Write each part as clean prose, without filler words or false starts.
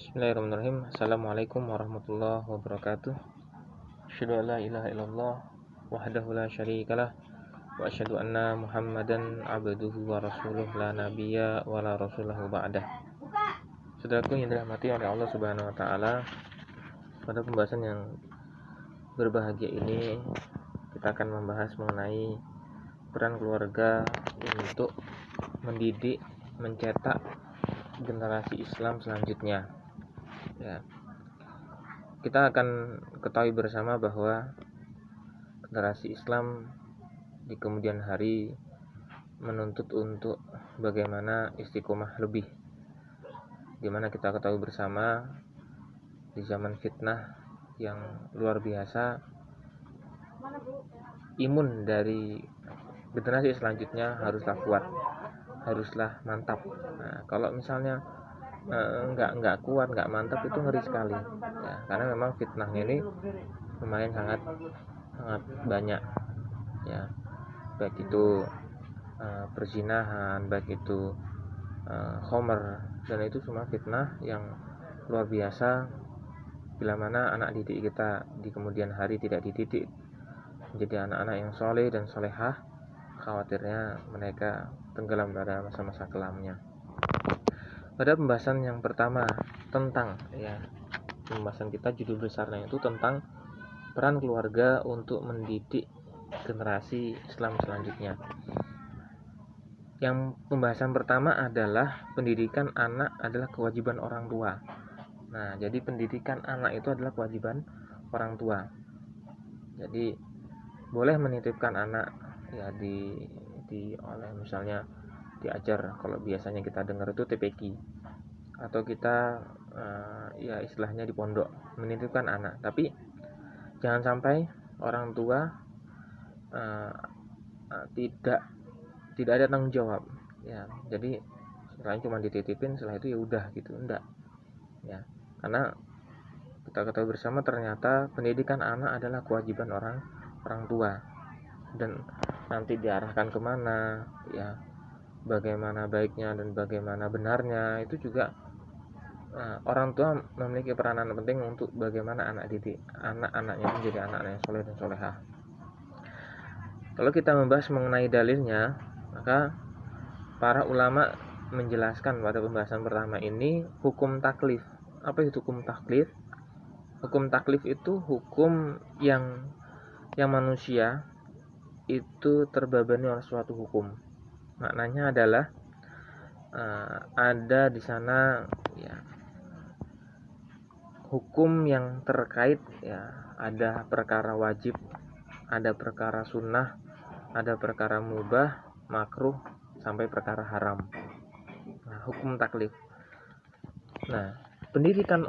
Bismillahirrahmanirrahim. Assalamualaikum warahmatullahi wabarakatuh. Asyhadu an la ilaha illallah wahdahu la syarikalah wa asyhadu anna Muhammadan abduhu wa rasuluh la nabiyya wa la rasulahu ba'dah. Saudaraku yang dirahmati oleh Allah Subhanahu wa taala, pada pembahasan yang berbahagia ini kita akan membahas mengenai peran keluarga untuk mendidik, mencetak generasi Islam selanjutnya. Ya, kita akan ketahui bersama bahwa generasi Islam di kemudian hari menuntut untuk bagaimana istiqomah lebih, dimana kita ketahui bersama di zaman fitnah yang luar biasa, imun dari generasi selanjutnya haruslah kuat, haruslah mantap. Nah, kalau misalnya nggak kuat, nggak mantap, itu ngeri sekali ya, karena memang fitnahnya ini lumayan sangat banyak ya, baik itu perzinahan, baik itu khomer, dan itu semua fitnah yang luar biasa. Bila mana anak didik kita di kemudian hari tidak dididik menjadi anak-anak yang soleh dan solehah, khawatirnya mereka tenggelam pada masa-masa kelamnya. Pada pembahasan yang pertama tentang pembahasan kita, judul besarnya itu tentang peran keluarga untuk mendidik generasi Islam selanjutnya. Yang pembahasan pertama adalah pendidikan anak adalah kewajiban orang tua. Nah, jadi pendidikan anak itu adalah kewajiban orang tua. Jadi boleh menitipkan anak ya di oleh misalnya diajar, kalau biasanya kita dengar itu TPQ, atau kita istilahnya di pondok menitipkan anak. Tapi jangan sampai orang tua tidak ada tanggung jawab ya. Jadi selain cuma dititipin, setelah itu ya udah gitu, enggak ya. Karena kita ketahui bersama ternyata pendidikan anak adalah kewajiban orang tua, dan nanti diarahkan kemana ya, bagaimana baiknya dan bagaimana benarnya, itu juga orang tua memiliki peranan penting untuk bagaimana anak didik anak-anaknya menjadi anak-anak yang soleh dan solehah. Kalau kita membahas mengenai dalilnya, maka para ulama menjelaskan pada pembahasan pertama ini hukum taklif. Apa itu hukum taklif? Hukum taklif itu hukum yang manusia itu terbebani oleh suatu hukum. Maknanya adalah ada di sana ya hukum yang terkait ya, ada perkara wajib, ada perkara sunnah, ada perkara mubah, makruh, sampai perkara haram. Nah, hukum taklif. Nah, pendidikan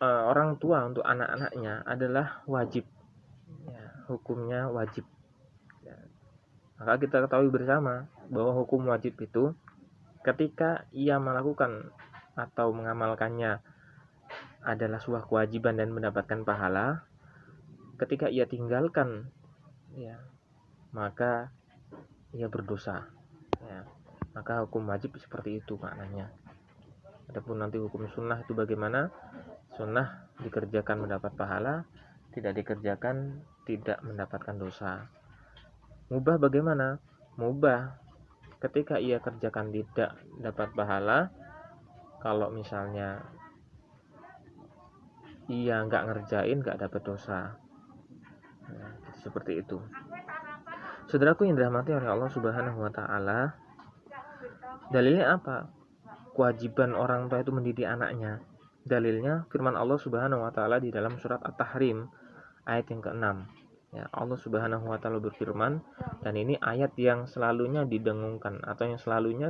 orang tua untuk anak-anaknya adalah wajib ya, hukumnya wajib ya. Maka kita ketahui bersama bahwa hukum wajib itu ketika ia melakukan atau mengamalkannya adalah sebuah kewajiban dan mendapatkan pahala. Ketika ia tinggalkan ya, maka ia berdosa ya. Maka hukum wajib seperti itu maknanya. Adapun nanti hukum sunnah itu bagaimana? Sunnah dikerjakan mendapat pahala, tidak dikerjakan tidak mendapatkan dosa. Mubah bagaimana? Mubah ketika ia kerjakan tidak dapat pahala. Kalau misalnya ia nggak ngerjain, nggak dapat dosa. Nah, seperti itu. Saudaraku yang dirahmati oleh Allah Subhanahu wa taala, dalilnya apa? Kewajiban orang tua itu mendidik anaknya. Dalilnya firman Allah Subhanahu wa taala di dalam surat At-Tahrim ayat yang ke-6. Ya, Allah Subhanahu wa taala berfirman, dan ini ayat yang selalunya didengungkan atau yang selalunya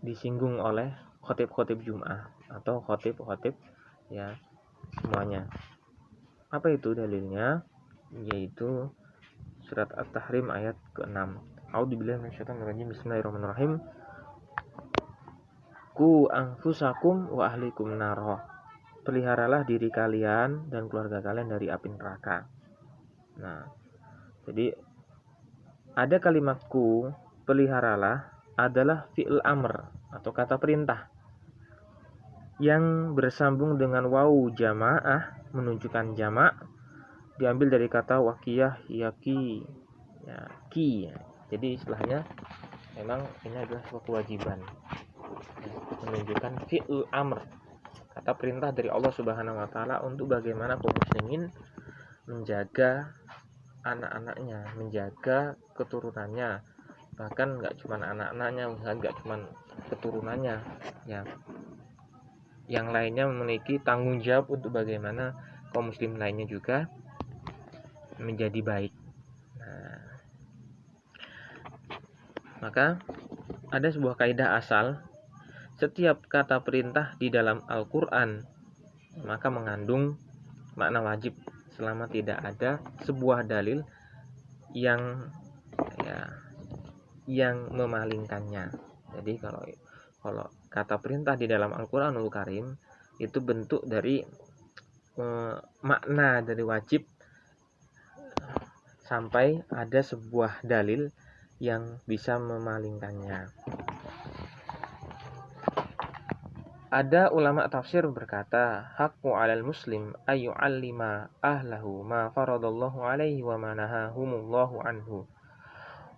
disinggung oleh khotib-khotib Jum'ah atau khotib-khotib ya semuanya. Apa itu dalilnya? Yaitu surat At-Tahrim ayat ke-6. A'udzubillahi minasyaitonirrajim. Bismillahirrahmanirrahim. Ku anfusakum wa ahlikum naro. Peliharalah diri kalian dan keluarga kalian dari api neraka. Nah, jadi ada kalimat ku, peliharalah, adalah fi'il amr atau kata perintah. yang bersambung dengan wawu jamaah menunjukkan jamak diambil dari kata wakiyah yaki ya, ki ya. Jadi istilahnya memang ini adalah sebuah kewajiban menunjukkan fi'l amr, kata perintah dari Allah Subhanahu wa taala untuk bagaimana kaum muslimin menjaga anak-anaknya, menjaga keturunannya, bahkan nggak cuma anak-anaknya, nggak cuma keturunannya ya, yang lainnya memiliki tanggung jawab untuk bagaimana kaum muslim lainnya juga menjadi baik. Nah, maka ada sebuah kaidah asal, setiap kata perintah di dalam Al-Quran maka mengandung makna wajib selama tidak ada sebuah dalil yang memalingkannya. Jadi kalau kata perintah di dalam Al-Quranul Karim itu bentuk dari makna dari wajib sampai ada sebuah dalil yang bisa memalingkannya. Ada ulama tafsir berkata, haqqu 'alal muslim ay yu'allima ahlahu ma faradallahu alaihi wa ma nahahumullahu anhu.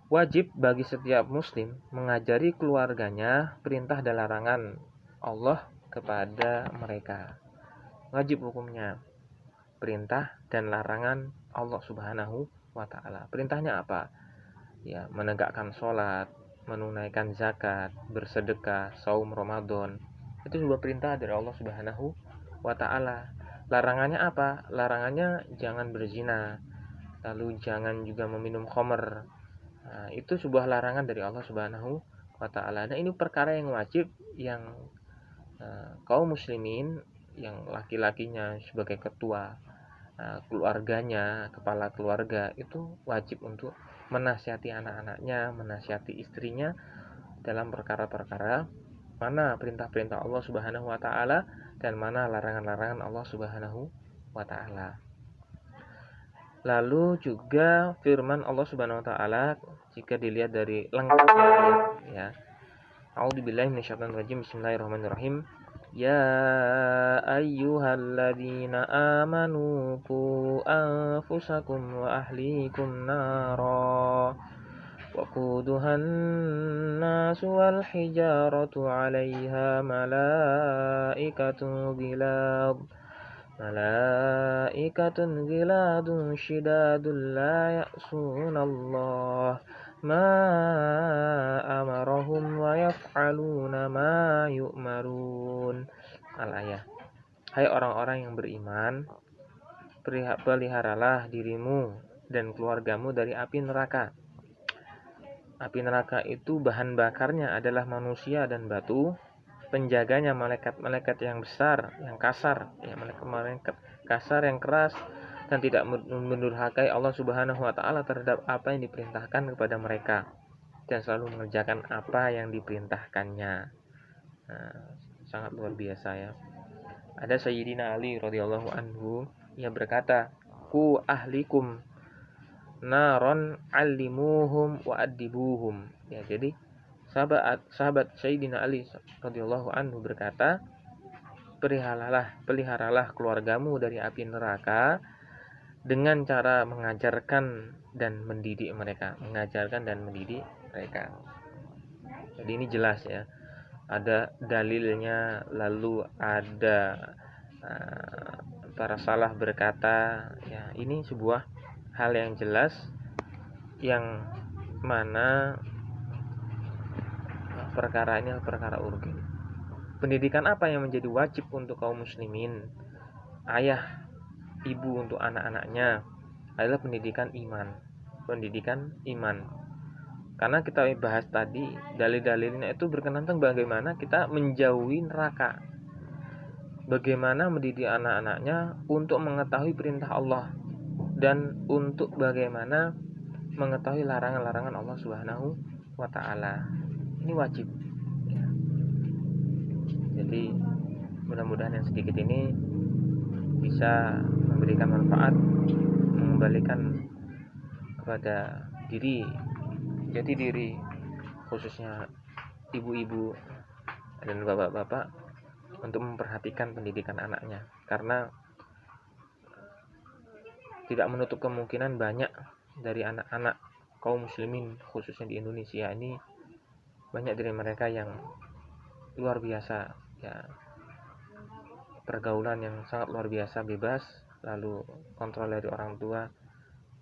Wajib bagi setiap muslim mengajari keluarganya perintah dan larangan Allah kepada mereka. Wajib hukumnya perintah dan larangan Allah Subhanahu wa taala. Perintahnya apa? Ya, menegakkan sholat, menunaikan zakat, bersedekah, saum Ramadan. Itu sebuah perintah dari Allah Subhanahu wa taala. Larangannya apa? Larangannya jangan berzina, lalu jangan juga meminum khamr. Nah, itu sebuah larangan dari Allah Subhanahu wa taala. Nah, ini perkara yang wajib yang kaum muslimin yang laki-lakinya sebagai ketua keluarganya, kepala keluarga itu wajib untuk menasihati anak-anaknya, menasihati istrinya dalam perkara-perkara mana perintah-perintah Allah Subhanahu wa taala dan mana larangan-larangan Allah Subhanahu wa taala. Lalu juga firman Allah Subhanahu wa taala jika dilihat dari lengkapnya ayat ya. A'udzubillahi minasyaitonir rajim. Bismillahirrahmanirrahim. Ya ayyuhalladzina amanu qu anfusakum wa ahlikum nara waquduhan nasu wal hijaratu 'alaiha malaikatun ghiladun shidadun la ya'sunallah ma amarahum wa yaf'aluna ma yu'marun. Al-ayah. Hai orang-orang yang beriman, peliharalah dirimu dan keluargamu dari api neraka. Api neraka itu bahan bakarnya adalah manusia dan batu. Penjaganya malaikat-malaikat yang besar, yang kasar, ya, malaikat kasar yang keras dan tidak mendurhakai Allah Subhanahu wa taala terhadap apa yang diperintahkan kepada mereka dan selalu mengerjakan apa yang diperintahkannya. Nah, sangat luar biasa ya. Ada Sayyidina Ali radhiyallahu anhu yang berkata, "Ku ahlikum naron allimuhum wa adibuhum." Ya, jadi sahabat Sayyidina Ali radhiyallahu anhu berkata, peliharalah keluargamu dari api neraka dengan cara mengajarkan dan mendidik mereka. Jadi ini jelas ya, ada dalilnya. Lalu ada para salaf berkata, ya ini sebuah hal yang jelas yang mana perkara ini adalah perkara urgen. Pendidikan apa yang menjadi wajib untuk kaum muslimin, ayah, ibu untuk anak-anaknya adalah pendidikan iman. Karena kita bahas tadi dalil-dalilnya itu berkenaan tentang bagaimana kita menjauhi neraka, bagaimana mendidik anak-anaknya untuk mengetahui perintah Allah dan untuk bagaimana mengetahui larangan-larangan Allah Subhanahu wa taala. Ini wajib. Jadi mudah-mudahan yang sedikit ini bisa memberikan manfaat, mengembalikan kepada jati diri khususnya ibu-ibu dan bapak-bapak untuk memperhatikan pendidikan anaknya, karena tidak menutup kemungkinan banyak dari anak-anak kaum muslimin khususnya di Indonesia ini, banyak dari mereka yang luar biasa ya, pergaulan yang sangat luar biasa, bebas, lalu kontrol dari orang tua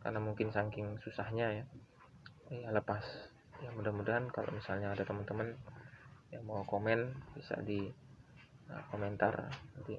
karena mungkin saking susahnya ya lepas. Ya mudah-mudahan kalau misalnya ada teman-teman yang mau komen bisa di komentar nanti.